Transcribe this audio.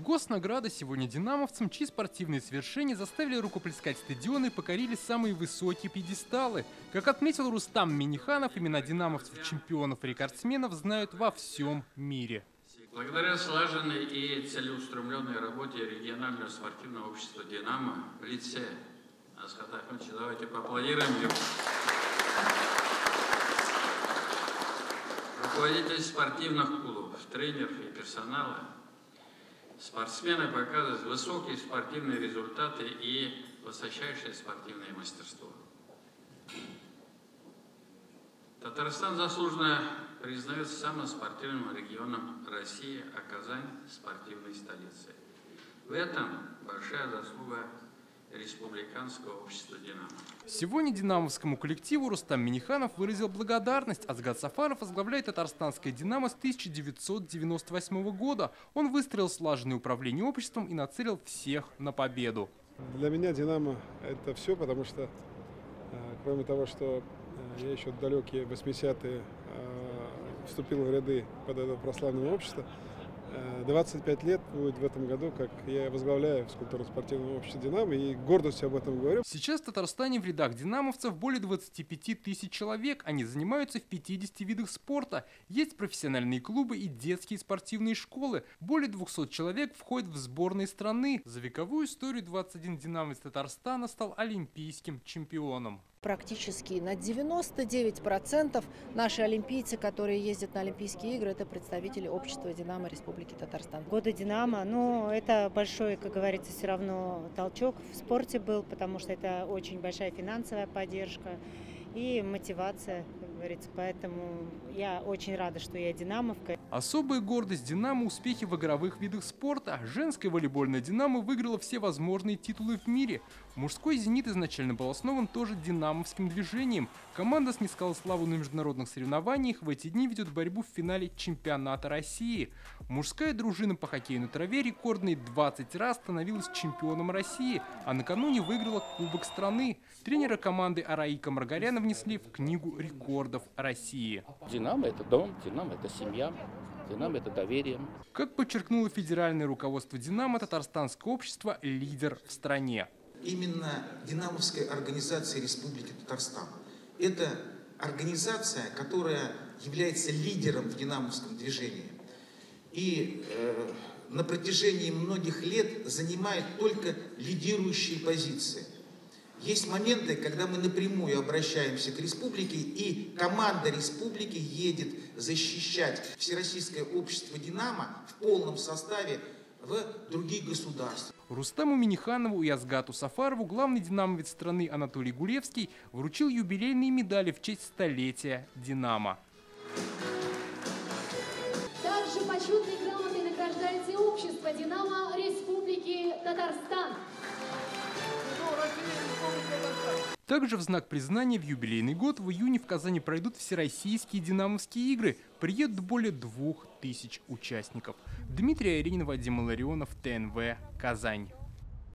Госнаграда сегодня динамовцам, чьи спортивные свершения заставили рукоплескать стадионы и покорили самые высокие пьедесталы. Как отметил Рустам Минниханов, имена динамовцев, чемпионов и рекордсменов знают во всем мире. Благодаря слаженной и целеустремленной работе регионального спортивного общества «Динамо» в лице Асхата Ахмедовича, давайте поаплодируем ему. Руководители спортивных клубов, тренеров и персонала, спортсмены показывают высокие спортивные результаты и высочайшее спортивное мастерство. Татарстан заслуженно признается самым спортивным регионом России, а Казань – спортивной столицей. В этом большая заслуга Республиканского общества «Динамо». Сегодня динамовскому коллективу Рустам Минниханов выразил благодарность. Асгат Сафаров возглавляет татарстанское «Динамо» с 1998 года. Он выстроил слаженное управление обществом и нацелил всех на победу. Для меня «Динамо» – это все, потому что, кроме того, что я еще далекие 80-е вступил в ряды под это прославленное общество, 25 лет будет в этом году, как я возглавляю физкультурно-спортивное общество «Динамо», и гордостью об этом говорю. Сейчас в Татарстане в рядах динамовцев более 25 тысяч человек. Они занимаются в 50 видах спорта. Есть профессиональные клубы и детские спортивные школы. Более 200 человек входят в сборные страны. За вековую историю 21 динамовец Татарстана стал олимпийским чемпионом. Практически на 99% наши олимпийцы, которые ездят на Олимпийские игры, это представители общества «Динамо» Республики Татарстан. Годы «Динамо», ну, это большой, как говорится, все равно толчок в спорте был, потому что это очень большая финансовая поддержка и мотивация, как говорится. Поэтому я очень рада, что я динамовка. Особая гордость «Динамо» – успехи в игровых видах спорта. Женская волейбольная «Динамо» выиграла все возможные титулы в мире. Мужской «Зенит» изначально был основан тоже динамовским движением. Команда снискала славу на международных соревнованиях. В эти дни ведет борьбу в финале чемпионата России. Мужская дружина по хоккею на траве рекордные 20 раз становилась чемпионом России, а накануне выиграла Кубок страны. Тренера команды Араика Маргаряна внесли в книгу рекордов России. «Динамо» – это дом, «Динамо» – это семья. «Динамо» – это доверие. Как подчеркнуло федеральное руководство «Динамо», татарстанское общество – лидер в стране. Именно динамовская организация Республики Татарстан – это организация, которая является лидером в динамовском движении. И на протяжении многих лет занимает только лидирующие позиции. Есть моменты, когда мы напрямую обращаемся к республике, и команда республики едет защищать Всероссийское общество «Динамо» в полном составе в других государствах. Рустаму Минниханову и Асгату Сафарову главный динамовец страны Анатолий Гулевский вручил юбилейные медали в честь столетия «Динамо». Также почетной грамотой награждается и общество «Динамо» Республики Татарстан. Также в знак признания в юбилейный год в июне в Казани пройдут всероссийские динамовские игры. Приедут более 2000 участников. Дмитрий Аренин, Вадим Ларионов, ТНВ, Казань.